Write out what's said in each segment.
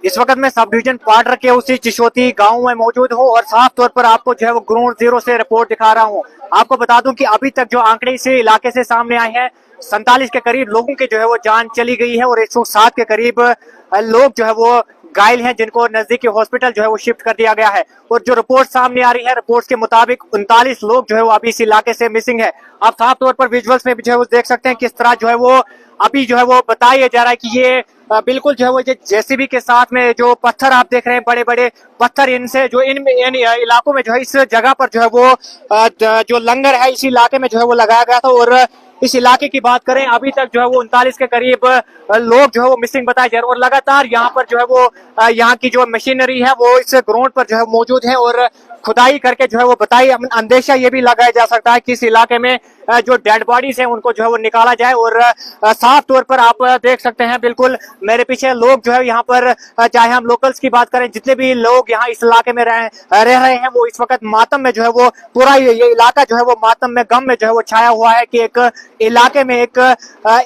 इस वक्त मैं सब डिवीजन क्वार्टर के उसी चिशोती गांव में मौजूद हूं और साफ तौर पर आपको जो है वो ग्राउंड जीरो से रिपोर्ट दिखा रहा हूं। आपको बता दूं कि अभी तक जो आंकड़े इस इलाके से सामने आए हैं, 47 के करीब लोगों की जो है वो जान चली गई है और 107 के करीब लोग जो है वो घायल हैं, जिनको नजदीकी हॉस्पिटल जो है वो शिफ्ट कर दिया गया है। और जो रिपोर्ट सामने आ रही है, रिपोर्ट के मुताबिक 39 लोग जो है वो अभी इस इलाके से मिसिंग है। आप साफ तौर पर विजुअल्स में भी जो है वो देख सकते हैं किस तरह जो है वो अभी जो है वो बताया जा रहा है कि ये बिल्कुल जो है वो जेसीबी के साथ में जो पत्थर आप देख रहे हैं, बड़े बड़े पत्थर, इनसे जो इन इलाकों में जो है इस जगह पर जो है वो जो लंगर है इस इलाके में जो है वो लगाया गया था। और इस इलाके की बात करें, अभी तक जो है वो 39 के करीब लोग जो है वो मिसिंग बताए जा रहे हैं। और लगातार यहाँ पर जो है वो यहाँ की जो मशीनरी है वो इस ग्राउंड पर जो है मौजूद है और खुदाई करके जो है वो बताई। अंदेशा ये भी लगाया जा सकता है कि इस इलाके में जो डेड बॉडीज हैं उनको जो है वो निकाला जाए। और साफ तौर पर आप देख सकते हैं बिल्कुल मेरे पीछे लोग जो है यहाँ पर, चाहे हम लोकल्स की बात करें, जितने भी लोग यहाँ इस इलाके में रह रहे हैं, वो इस वक्त मातम में जो है वो पूरा ये इलाका जो है वो मातम में, गम में जो है वो छाया हुआ है कि एक इलाके में एक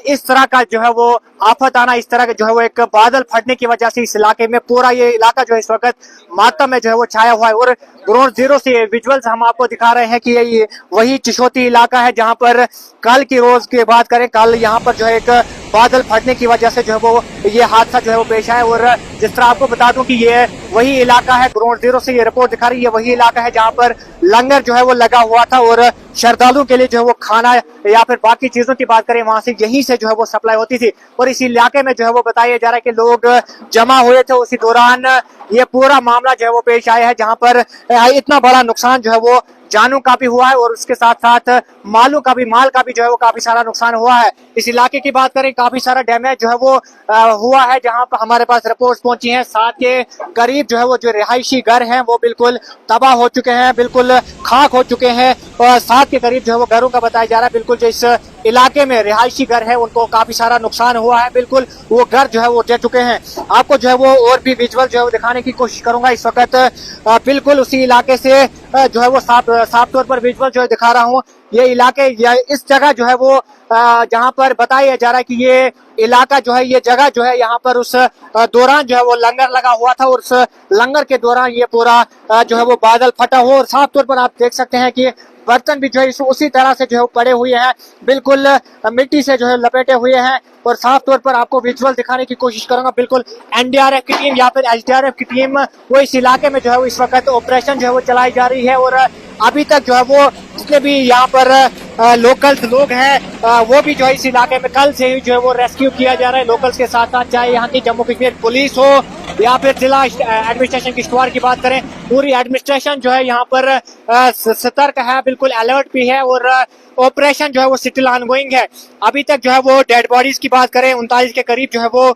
इस तरह का जो है वो आफत आना, इस तरह के जो है वो एक बादल फटने की वजह से इस इलाके में पूरा ये इलाका जो है इस वक्त मातम में जो है वो छाया हुआ है। और ग्राउंड जीरो से विजुअल्स हम आपको दिखा रहे हैं कि ये वही चिशोती इलाका है जहां पर कल की रोज की बात करें, कल यहाँ पर जो है एक बादल फटने की वजह से जो है वो ये हादसा जो है वो पेश आया। और जिस तरह आपको बता दूं कि ये वही इलाका है, ग्राउंड जीरो से ये रिपोर्ट दिखा रही है, वही इलाका है जहां पर लंगर जो है वो लगा हुआ था और श्रद्धालुओं के लिए जो है वो खाना या फिर बाकी चीजों की बात करें, वहां से यहीं से जो है वो सप्लाई होती थी। और इस इलाके में जो है वो बताया जा रहा है कि लोग जमा हुए थे, उसी दौरान ये पूरा मामला जो है वो पेश आया है, जहां पर इतना बड़ा नुकसान जो है वो जानों का भी हुआ है और उसके साथ साथ माल का भी जो है वो काफी सारा नुकसान हुआ है। इस इलाके की बात करें, काफी सारा डैमेज जो है वो हुआ है, जहां पर हमारे पास रिपोर्ट्स पहुंची हैं। 7 के करीब जो है वो जो रिहायशी घर हैं वो बिल्कुल तबाह हो चुके हैं, बिल्कुल खाक हो चुके हैं। और 7 के करीब जो है वो घरों का बताया जा रहा है, बिल्कुल जो इस इलाके में रिहायशी घर है उनको काफी सारा नुकसान हुआ है, बिल्कुल वो घर जो है वो जा चुके हैं। आपको जो है वो और भी विजुअल जो है वो दिखाने की कोशिश करूंगा। इस वक्त बिल्कुल उसी इलाके से जो है वो साफ तौर पर विजुअल जो है दिखा रहा हूँ। ये इलाके इस जगह जो है वो जहां पर बताया जा रहा है कि ये इलाका जो है, ये जगह जो है यहाँ पर उस दौरान जो है वो लंगर लगा हुआ था और उस लंगर के दौरान ये पूरा जो है वो बादल फटा हुआ। और साफ तौर पर आप देख सकते हैं कि बर्तन भी जो है उसी तरह से जो है पड़े हुए हैं, बिल्कुल मिट्टी से जो है लपेटे हुए हैं। और साफ तौर पर आपको विजुअल दिखाने की कोशिश करूंगा। बिल्कुल एनडीआरएफ की टीम या फिर एसडीआरएफ की टीम वो इस इलाके में जो है इस वक्त ऑपरेशन जो है वो चलाई जा रही है। और अभी तक जो है वो जितने भी यहाँ पर लोकल्स लोग हैं वो भी जो है इस इलाके में कल से ही जो है वो रेस्क्यू किया जा रहा है लोकल्स के साथ साथ, चाहे यहाँ की जम्मू कश्मीर पुलिस हो या फिर जिला एडमिनिस्ट्रेशन किश्तवाड़ की बात करें। पूरी एडमिनिस्ट्रेशन जो है यहाँ पर सतर्क है, बिल्कुल अलर्ट भी है और ऑपरेशन जो है वो स्टिल ऑनगोइंग है। अभी तक जो है वो डेड बॉडीज की बात करें, 39 के करीब जो है वो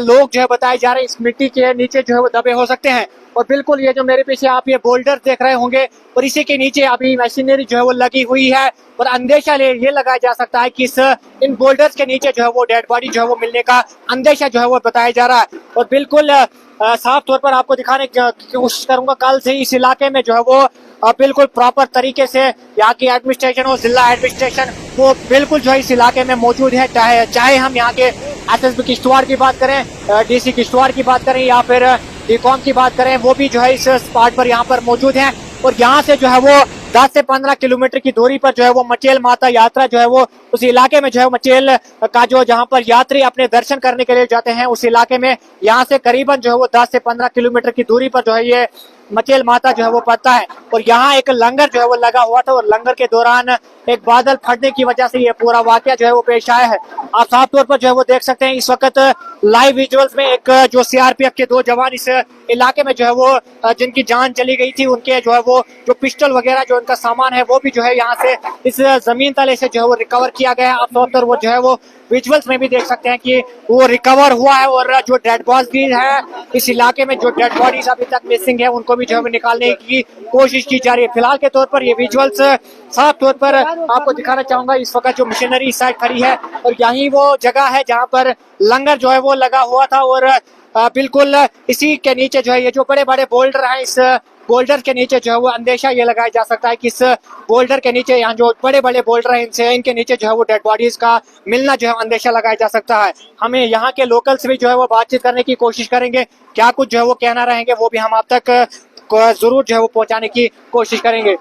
लोग जो है बताए जा रहे हैं इस मिट्टी के नीचे जो है वो दबे हो सकते हैं। और बिल्कुल ये जो मेरे पीछे आप ये बोल्डर देख रहे होंगे और इसी के नीचे अभी मशीनरी जो है वो लगी हुई है और अंदेशा ये लगाया जा सकता है कि इन बोल्डर्स के नीचे जो है वो डेड बॉडी जो है वो मिलने का अंदेशा जो है वो बताया जा रहा है। और बिल्कुल साफ तौर पर आपको दिखाने की कोशिश करूंगा, कल से इस इलाके में जो है वो बिल्कुल प्रॉपर तरीके से यहाँ की एडमिनिस्ट्रेशन और जिला एडमिनिस्ट्रेशन वो बिल्कुल जो है इस इलाके में मौजूद है। चाहे हम यहाँ के एसएसबी किश्तवाड़ की बात करें, डीसी किश्तवाड़ की बात करें या फिर डीकॉम की बात करें, वो भी जो है इस स्पॉट पर यहाँ पर मौजूद हैं। और यहाँ से जो है वो 10 से 15 किलोमीटर की दूरी पर जो है वो मचेल माता यात्रा जो है वो उस इलाके में जो है मचेल का जो जहाँ पर यात्री अपने दर्शन करने के लिए जाते हैं उस इलाके में यहाँ से करीबन जो है वो 10 से 15 किलोमीटर की दूरी पर जो है ये मचेल माता जो है वो पड़ता है। और यहाँ एक लंगर जो है वो लगा हुआ था और लंगर के दौरान एक बादल फटने की वजह से ये पूरा वाकया जो है वो पेश आया है। आप साफ तौर पर जो है वो देख सकते हैं इस वक्त लाइव विजुअल्स में एक जो सीआरपीएफ के 2 जवान इस इलाके में जो है वो जिनकी जान चली गई थी, उनके जो है वो जो पिस्टल वगैरह जो उनका सामान है वो भी जो है यहाँ से इस जमीन तले से जो है वो रिकवर किया गया है। आप तौर पर वो जो है वो विजुअल्स में भी देख सकते हैं कि वो रिकवर हुआ है। और जो डेड बॉडीज है इस इलाके में, जो डेड बॉडीज अभी तक मिसिंग है, उनको भी जो है निकालने की कोशिश की जा रही है। फिलहाल के तौर पर ये विजुअल्स साफ तौर पर आपको दिखाना चाहूंगा। इस वक्त जो मशीनरी इस साइड खड़ी है और यही वो जगह है जहाँ पर लंगर जो है वो लगा हुआ था और बिल्कुल इसी के नीचे जो है ये जो बड़े बड़े बोल्डर हैं, इस बोल्डर के नीचे जो है वो अंदेशा ये लगाया जा सकता है कि इस बोल्डर के नीचे यहाँ जो बड़े बड़े बोल्डर हैं इनसे इनके नीचे जो है वो डेड बॉडीज का मिलना जो है अंदेशा लगाया जा सकता है। हमें यहाँ के लोकल्स भी जो है वो बातचीत करने की कोशिश करेंगे, क्या कुछ जो है वो कहना रहेंगे वो भी हम आप तक जरूर जो है वो पहुंचाने की कोशिश करेंगे।